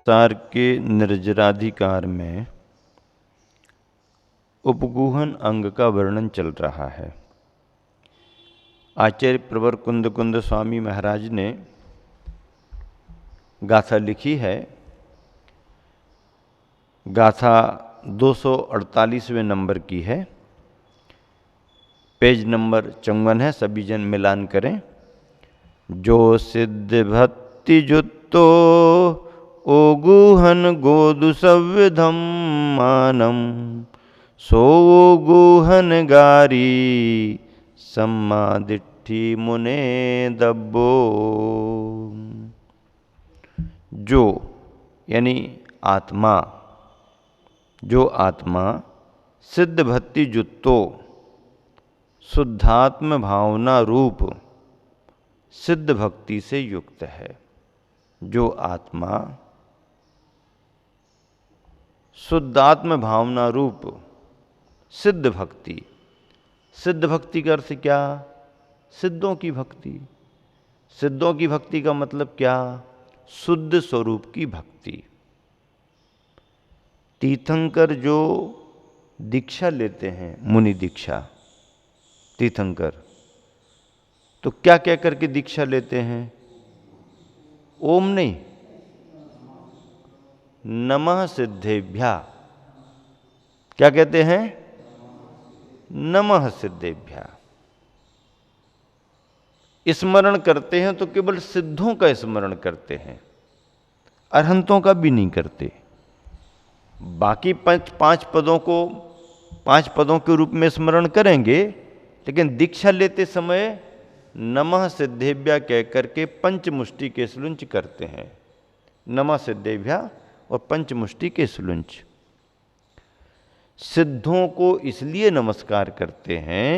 सार के निर्जराधिकार में उपगूहन अंग का वर्णन चल रहा है। आचार्य प्रवर कुंद स्वामी महाराज ने गाथा लिखी है। गाथा 248वें नंबर की है, पेज नंबर 54 है। सभी जन मिलान करें। जो सिद्ध भक्ति जुत्तो ओगुहन गोदु संविधम मानम सो गुहन गारी सम्मादिट्ठी मुने दब्बो। जो यानी आत्मा, जो आत्मा सिद्ध भक्ति जुत्तो शुद्धात्म भावना रूप सिद्ध भक्ति से युक्त है, जो आत्मा शुद्धात्म भावना रूप सिद्ध भक्ति, सिद्ध भक्ति का अर्थ क्या? सिद्धों की भक्ति। सिद्धों की भक्ति का मतलब क्या? शुद्ध स्वरूप की भक्ति। तीर्थंकर जो दीक्षा लेते हैं, मुनि दीक्षा, तीर्थंकर, तो क्या कह करके दीक्षा लेते हैं? ओम नहीं, नमः सिद्धेभ्या। क्या कहते हैं? नमः सिद्धेभ्या। स्मरण करते हैं तो केवल सिद्धों का स्मरण करते हैं, अरहंतों का भी नहीं करते। बाकी पांच पदों के रूप में स्मरण करेंगे, लेकिन दीक्षा लेते समय नमः सिद्धेभ्या कह करके पंचमुष्टि के स्लुंच करते हैं। नमः सिद्धेभ्या और पंचमुष्टि के स्लुंच। सिद्धों को इसलिए नमस्कार करते हैं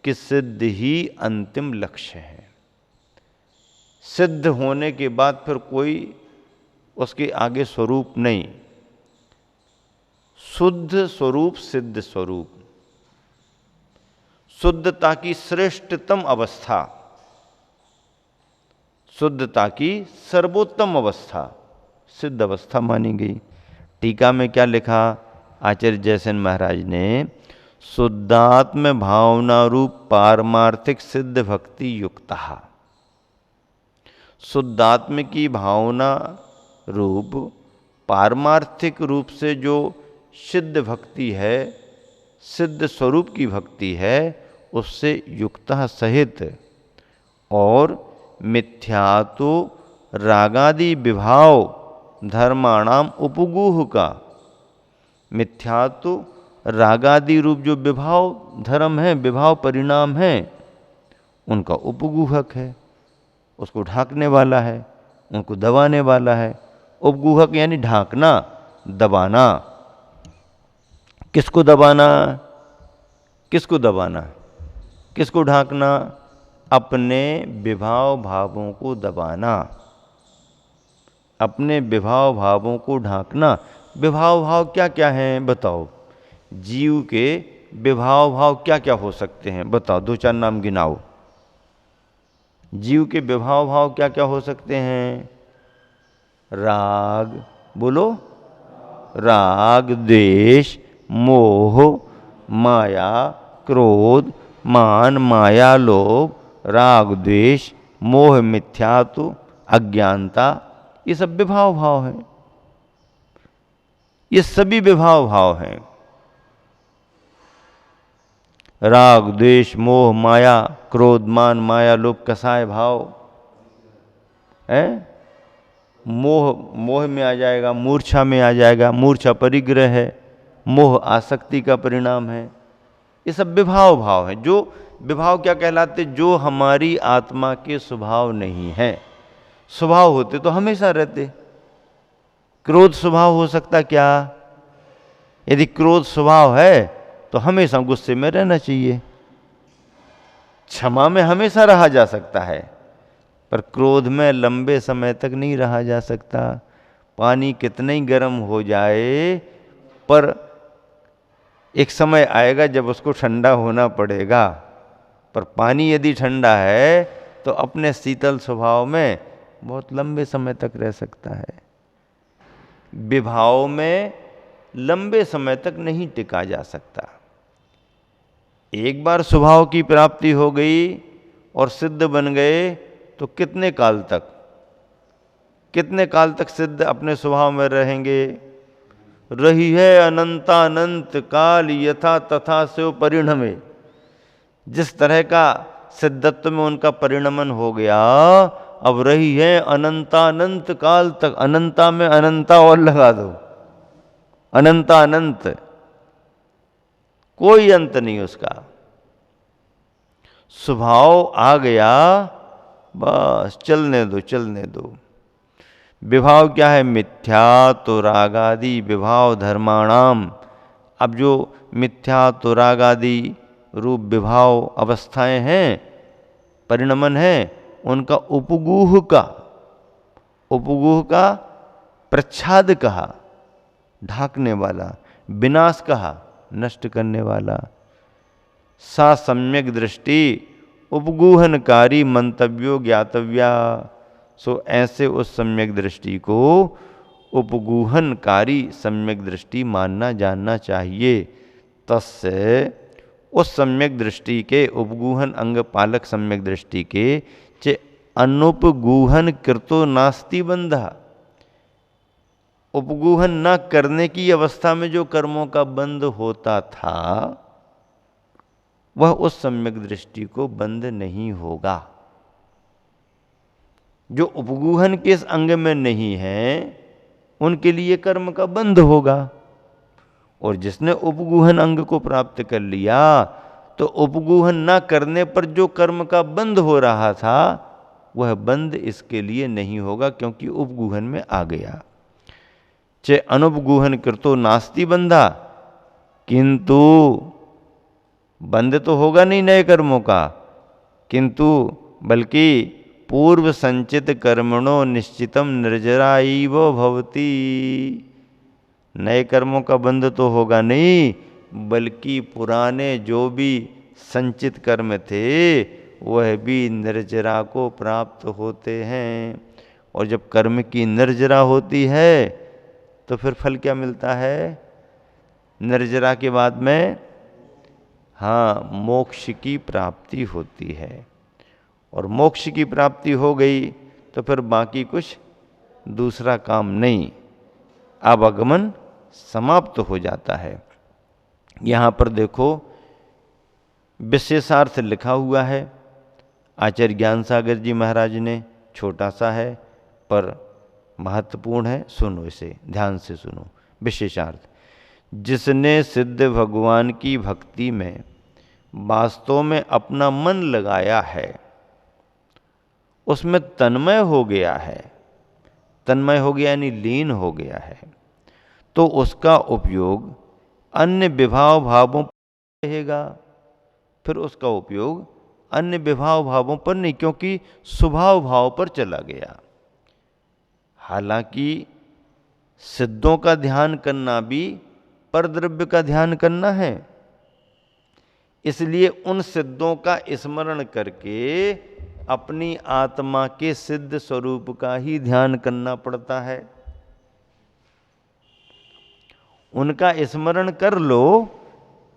कि सिद्ध ही अंतिम लक्ष्य है। सिद्ध होने के बाद फिर कोई उसके आगे स्वरूप नहीं। शुद्ध स्वरूप, सिद्ध स्वरूप, शुद्धता की श्रेष्ठतम अवस्था, शुद्धता की सर्वोत्तम अवस्था सिद्ध अवस्था मानी गई। टीका में क्या लिखा आचार्य जयसेन महाराज ने? शुद्धात्म भावना रूप पारमार्थिक सिद्ध भक्ति युक्ता। शुद्धात्म की भावना रूप पारमार्थिक रूप से जो सिद्ध भक्ति है, सिद्ध स्वरूप की भक्ति है, उससे युक्ता सहित और मिथ्यातो रागादि विभाव धर्माणाम उपगूह का, मिथ्यातो रागादि रूप जो विभाव धर्म है, विभाव परिणाम है, उनका उपगूहक है, उसको ढांकने वाला है, उनको दबाने वाला है। उपगूहक यानी ढांकना, दबाना। किसको दबाना? किसको दबाना? किसको ढांकना? अपने विभाव भावों को दबाना, अपने विभाव भावों को ढांकना। विभाव भाव क्या क्या हैं बताओ? जीव के विभाव भाव क्या क्या हो सकते हैं बताओ? दो चार नाम गिनाओ। जीव के विभाव भाव क्या क्या हो सकते हैं? राग, बोलो। राग, द्वेष, मोह, माया, क्रोध, मान, माया, लोभ, राग, द्वेष, मोह, मिथ्यात्व, अज्ञानता, ये सब विभाव भाव हैं। ये सभी विभाव भाव हैं। राग, द्वेष, मोह, माया, क्रोध, मान, माया, लोभ, कसाय भाव है। मोह में आ जाएगा, मूर्छा में आ जाएगा। मूर्छा परिग्रह है, मोह आसक्ति का परिणाम है। ये सब विभाव भाव हैं। जो विभाव क्या कहलाते? जो हमारी आत्मा के स्वभाव नहीं है। स्वभाव होते तो हमेशा रहते। क्रोध स्वभाव हो सकता क्या? यदि क्रोध स्वभाव है तो हमेशा गुस्से में रहना चाहिए। क्षमा में हमेशा रहा जा सकता है, पर क्रोध में लंबे समय तक नहीं रहा जा सकता। पानी कितना ही गर्म हो जाए, पर एक समय आएगा जब उसको ठंडा होना पड़ेगा। पर पानी यदि ठंडा है तो अपने शीतल स्वभाव में बहुत लंबे समय तक रह सकता है। विभाव में लंबे समय तक नहीं टिका जा सकता। एक बार स्वभाव की प्राप्ति हो गई और सिद्ध बन गए तो कितने काल तक सिद्ध अपने स्वभाव में रहेंगे? रही है अनंतानंत काल यथा तथा से परिणमे। जिस तरह का सिद्धत्व में उनका परिणमन हो गया, अब रही है अनंतानंत काल तक। अनंता में अनंता और लगा दो, अनंतानंत, कोई अंत नहीं उसका। स्वभाव आ गया, बस चलने दो। विभाव क्या है? मिथ्या तो रागादि विभाव धर्माणाम। अब जो मिथ्या तो रागादि रूप विभाव अवस्थाएं हैं, परिणमन है, उनका उपगूह का प्रच्छाद कहा, ढाकने वाला, विनाश कहा, नष्ट करने वाला। सा सम्यक दृष्टि उपगूहनकारी मंतव्यो ज्ञातव्या। सो ऐसे उस सम्यक दृष्टि को उपगूहनकारी सम्यक दृष्टि मानना जानना चाहिए। तस्य उस सम्यक दृष्टि के, उपगूहन अंग पालक सम्यक दृष्टि के, चे अनुपगूहन कृतो नास्ति बंधा। उपगूहन न करने की अवस्था में जो कर्मों का बंध होता था, वह उस सम्यक दृष्टि को बंध नहीं होगा। जो उपगूहन के इस अंग में नहीं है, उनके लिए कर्म का बंध होगा। और जिसने उपगूहन अंग को प्राप्त कर लिया, तो उपगूहन न करने पर जो कर्म का बंध हो रहा था, वह बंध इसके लिए नहीं होगा, क्योंकि उपगूहन में आ गया। चे अनुपगूहन कृतो नास्ति बंधा। किंतु बंध तो होगा नहीं नए कर्मों का, किंतु बल्कि पूर्व संचित कर्मणो निश्चितम निर्जराइव भवति। नए कर्मों का बंध तो होगा नहीं, बल्कि पुराने जो भी संचित कर्म थे, वह भी निर्जरा को प्राप्त होते हैं। और जब कर्म की निर्जरा होती है, तो फिर फल क्या मिलता है? निर्जरा के बाद में मोक्ष की प्राप्ति होती है। और मोक्ष की प्राप्ति हो गई तो फिर बाकी कुछ दूसरा काम नहीं, आवागमन समाप्त हो जाता है। यहाँ पर देखो विशेषार्थ लिखा हुआ है आचार्य ज्ञान सागर जी महाराज ने, छोटा सा है पर महत्वपूर्ण है। सुनो इसे, ध्यान से सुनो। विशेषार्थ: जिसने सिद्ध भगवान की भक्ति में वास्तव में अपना मन लगाया है, उसमें तन्मय हो गया है, तन्मय हो गया यानी लीन हो गया है, तो उसका उपयोग अन्य विभाव भावों पर रहेगा। फिर उसका उपयोग अन्य विभाव भावों पर नहीं, क्योंकि स्वभाव भाव पर चला गया। हालांकि सिद्धों का ध्यान करना भी परद्रव्य का ध्यान करना है, इसलिए उन सिद्धों का स्मरण करके अपनी आत्मा के सिद्ध स्वरूप का ही ध्यान करना पड़ता है। उनका स्मरण कर लो,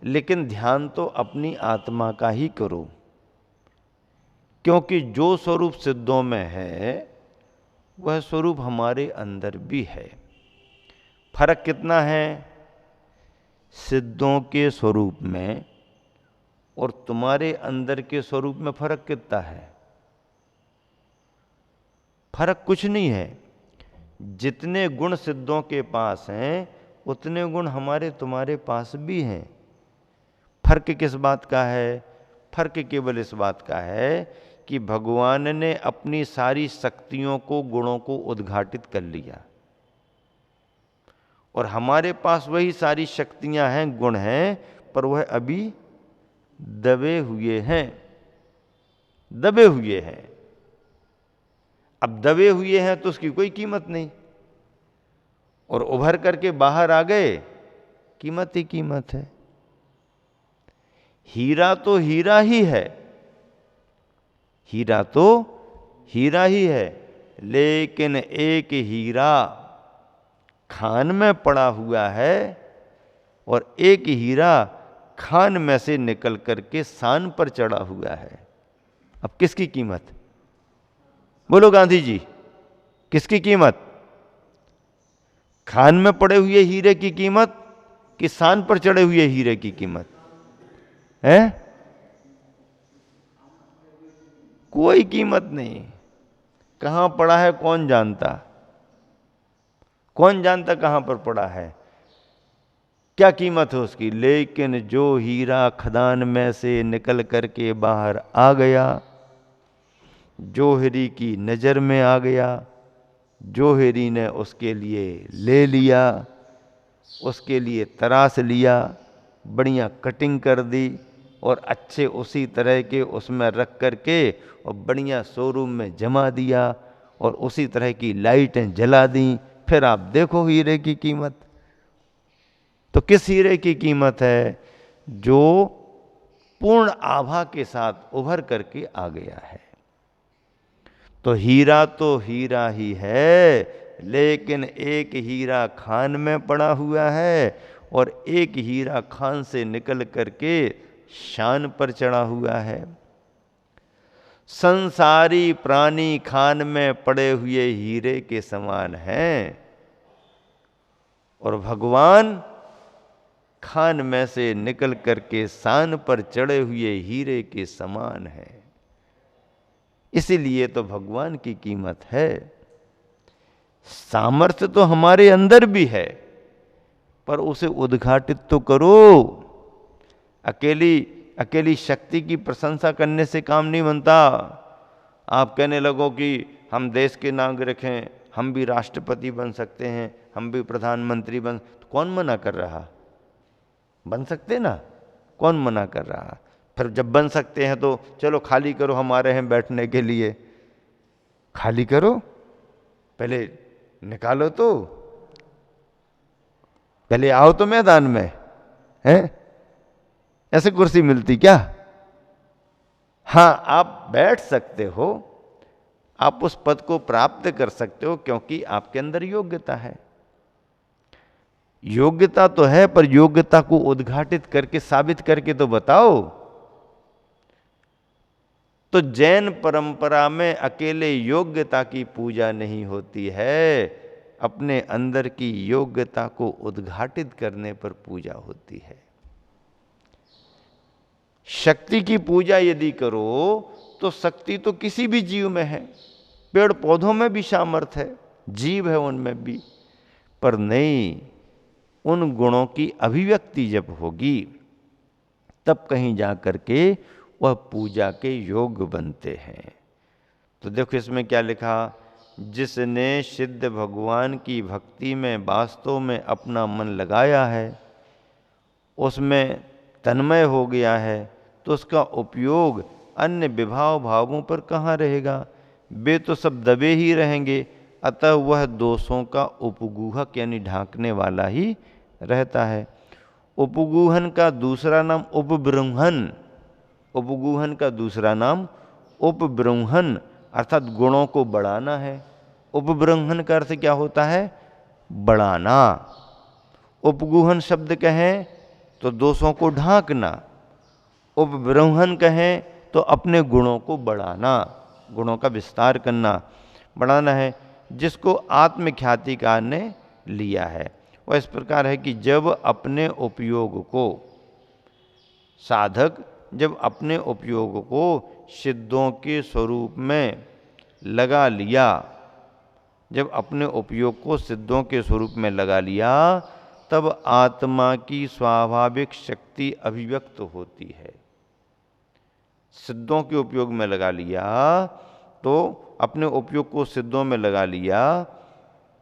लेकिन ध्यान तो अपनी आत्मा का ही करो, क्योंकि जो स्वरूप सिद्धों में है, वह स्वरूप हमारे अंदर भी है। फर्क कितना है सिद्धों के स्वरूप में और तुम्हारे अंदर के स्वरूप में? फर्क कितना है? फर्क कुछ नहीं है। जितने गुण सिद्धों के पास हैं, उतने गुण हमारे तुम्हारे पास भी हैं। फर्क किस बात का है? फर्क केवल इस बात का है कि भगवान ने अपनी सारी शक्तियों को, गुणों को उद्घाटित कर लिया, और हमारे पास वही सारी शक्तियां हैं, गुण हैं, पर वह अभी दबे हुए हैं, दबे हुए हैं। अब दबे हुए हैं तो उसकी कोई कीमत नहीं, और उभर करके बाहर आ गए, कीमत ही कीमत है। हीरा तो हीरा ही है, हीरा तो हीरा ही है, लेकिन एक हीरा खान में पड़ा हुआ है और एक हीरा खान में से निकल करके सान पर चढ़ा हुआ है। अब किसकी कीमत? बोलो गांधी जी, किसकी कीमत? खान में पड़े हुए हीरे की कीमत कि सान पर चढ़े हुए हीरे की कीमत है? कोई कीमत नहीं। कहां पड़ा है कौन जानता? कौन जानता कहां पर पड़ा है, क्या कीमत है उसकी। लेकिन जो हीरा खदान में से निकल करके बाहर आ गया, जोहरी की नजर में आ गया, जोहरी ने उसके लिए ले लिया, उसके लिए तराश लिया, बढ़िया कटिंग कर दी और अच्छे उसी तरह के उसमें रख करके और बढ़िया शोरूम में जमा दिया और उसी तरह की लाइटें जला दी। फिर आप देखो हीरे की कीमत। तो किस हीरे की कीमत है? जो पूर्ण आभा के साथ उभर करके आ गया है। तो हीरा ही है, लेकिन एक हीरा खान में पड़ा हुआ है और एक हीरा खान से निकल करके शान पर चढ़ा हुआ है। संसारी प्राणी खान में पड़े हुए हीरे के समान हैं और भगवान खान में से निकल करके शान पर चढ़े हुए हीरे के समान है। इसीलिए तो भगवान की कीमत है। सामर्थ्य तो हमारे अंदर भी है, पर उसे उद्घाटित तो करो। अकेली शक्ति की प्रशंसा करने से काम नहीं बनता। आप कहने लगो कि हम देश के नागरिक हैं, हम भी राष्ट्रपति बन सकते हैं, हम भी प्रधानमंत्री तो कौन मना कर रहा? बन सकते ना, कौन मना कर रहा? फिर जब बन सकते हैं तो चलो खाली करो, हमारे हैं बैठने के लिए। खाली करो, पहले निकालो तो, पहले आओ तो मैदान में, हैं? ऐसे कुर्सी मिलती क्या? हां, आप बैठ सकते हो, आप उस पद को प्राप्त कर सकते हो क्योंकि आपके अंदर योग्यता है। योग्यता तो है, पर योग्यता को उद्घाटित करके साबित करके तो बताओ। तो जैन परंपरा में अकेले योग्यता की पूजा नहीं होती है, अपने अंदर की योग्यता को उद्घाटित करने पर पूजा होती है। शक्ति की पूजा यदि करो तो शक्ति तो किसी भी जीव में है, पेड़ पौधों में भी सामर्थ्य है, जीव है उनमें भी, पर नहीं, उन गुणों की अभिव्यक्ति जब होगी तब कहीं जा करके वह पूजा के योग्य बनते हैं। तो देखो इसमें क्या लिखा, जिसने सिद्ध भगवान की भक्ति में वास्तव में अपना मन लगाया है, उसमें तन्मय हो गया है, तो उसका उपयोग अन्य विभाव भावों पर कहाँ रहेगा? वे तो सब दबे ही रहेंगे। अतः वह दोषों का उपगूहक यानी ढांकने वाला ही रहता है। उपगूहन का दूसरा नाम उपबृंहन, उपगूहन का दूसरा नाम उपबृंहन अर्थात गुणों को बढ़ाना है। उपबृंहन का अर्थ क्या होता है? बढ़ाना। उपगूहन शब्द कहें तो दोषों को ढांकना, उपबृंहन कहें तो अपने गुणों को बढ़ाना, गुणों का विस्तार करना, बढ़ाना है, जिसको आत्मख्यातिकार ने लिया है। वह इस प्रकार है कि जब अपने उपयोग को साधक जब अपने उपयोग को सिद्धों के स्वरूप में लगा लिया, जब अपने उपयोग को सिद्धों के स्वरूप में लगा लिया, तब आत्मा की स्वाभाविक शक्ति अभिव्यक्त होती है। सिद्धों के उपयोग में लगा लिया तो अपने उपयोग को सिद्धों में लगा लिया,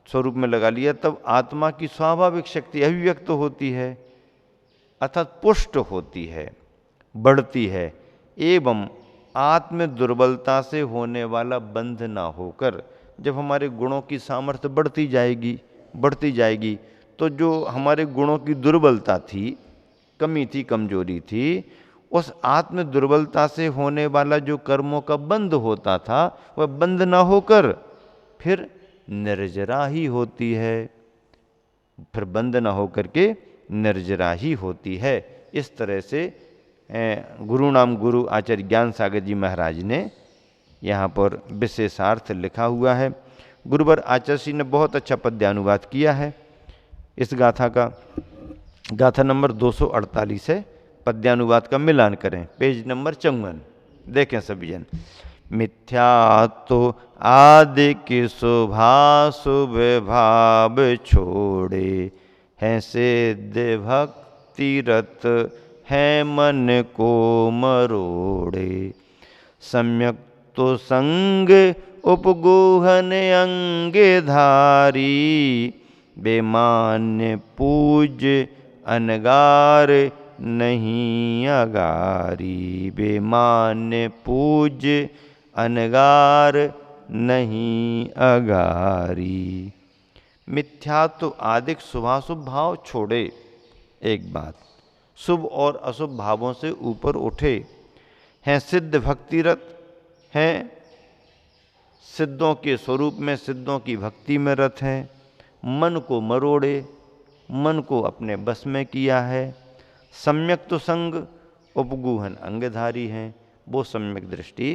स्वरूप में लगा लिया, तब आत्मा की स्वाभाविक शक्ति अभिव्यक्त होती है, अर्थात पुष्ट होती है, बढ़ती है, एवं आत्म दुर्बलता से होने वाला बंध ना होकर जब हमारे गुणों की सामर्थ्य बढ़ती जाएगी, तो जो हमारे गुणों की दुर्बलता थी, कमी थी, कमजोरी थी, उस आत्म दुर्बलता से होने वाला जो कर्मों का बंध होता था, वह बंध ना होकर फिर निर्जरा ही होती है। फिर बंद न हो करके निर्जरा ही होती है। इस तरह से गुरु नाम गुरु आचार्य ज्ञान सागर जी महाराज ने यहाँ पर विशेषार्थ लिखा हुआ है। गुरुवर आचार्य जी ने बहुत अच्छा पद्यानुवाद किया है इस गाथा का। गाथा नंबर 248 है, पद्यानुवाद का मिलान करें, पेज नंबर 54। देखें सभी जन। मिथ्या तो आदि की शुभाशुभ भाव छोड़े, हैं सिद्ध भक्ति रत है मन को मरोड़े। सम्यक तो संग उपगोहन अंग धारी, बेमान्य पूज्य अनगार नहीं अगारी। बेमान्य पूज्य अनगार नहीं अगारी। मिथ्यात्व आदिक शुभाशुभ भाव छोड़े। एक बात, शुभ और अशुभ भावों से ऊपर उठे, हैं सिद्ध भक्तिरत, हैं सिद्धों के स्वरूप में, सिद्धों की भक्ति में रत हैं। मन को मरोड़े, मन को अपने बस में किया है। सम्यक तो संग उपगूहन अंगधारी हैं, वो सम्यक दृष्टि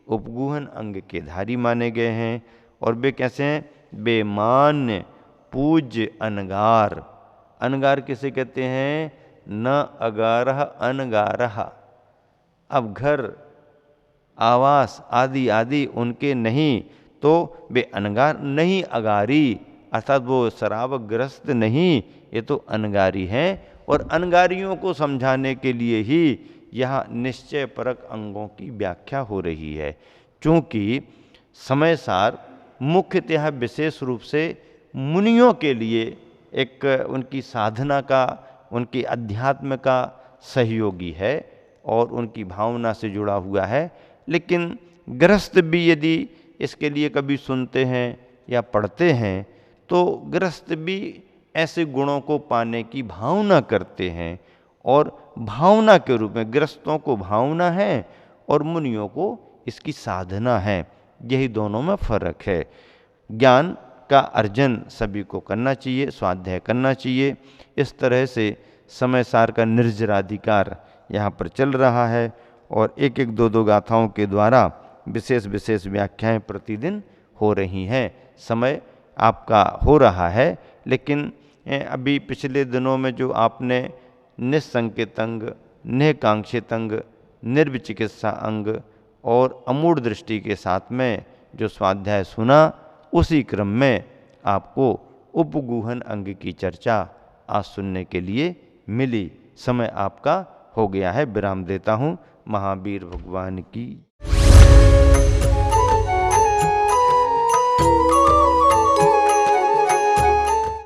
उपगूहन अंग के धारी माने गए हैं। और वे कैसे हैं? बेमान्य पूज्य अनगार। अनगार किसे कहते हैं? न अगारह अनगारह। अब घर आवास आदि आदि उनके नहीं, तो वे अनगार नहीं अगारी, अर्थात वो शराबग्रस्त नहीं, ये तो अनगारी हैं। और अनगारियों को समझाने के लिए ही यहाँ निश्चय परक अंगों की व्याख्या हो रही है। चूँकि समय सार मुख्यतः विशेष रूप से मुनियों के लिए एक उनकी साधना का, उनकी अध्यात्म का सहयोगी है और उनकी भावना से जुड़ा हुआ है। लेकिन गृहस्थ भी यदि इसके लिए कभी सुनते हैं या पढ़ते हैं तो गृहस्थ भी ऐसे गुणों को पाने की भावना करते हैं। और भावना के रूप में गृहस्थों को भावना है और मुनियों को इसकी साधना है। यही दोनों में फर्क है। ज्ञान का अर्जन सभी को करना चाहिए, स्वाध्याय करना चाहिए। इस तरह से समय सार का निर्जराधिकार यहाँ पर चल रहा है और एक एक दो दो गाथाओं के द्वारा विशेष विशेष व्याख्याएं प्रतिदिन हो रही हैं। समय आपका हो रहा है, लेकिन अभी पिछले दिनों में जो आपने निस्संकेत अंग, निकांक्षित अंग, निर्विचिकित्सा अंग और अमूढ़ दृष्टि के साथ में जो स्वाध्याय सुना, उसी क्रम में आपको उपगूहन अंग की चर्चा आज सुनने के लिए मिली। समय आपका हो गया है। विराम देता हूँ। महावीर भगवान की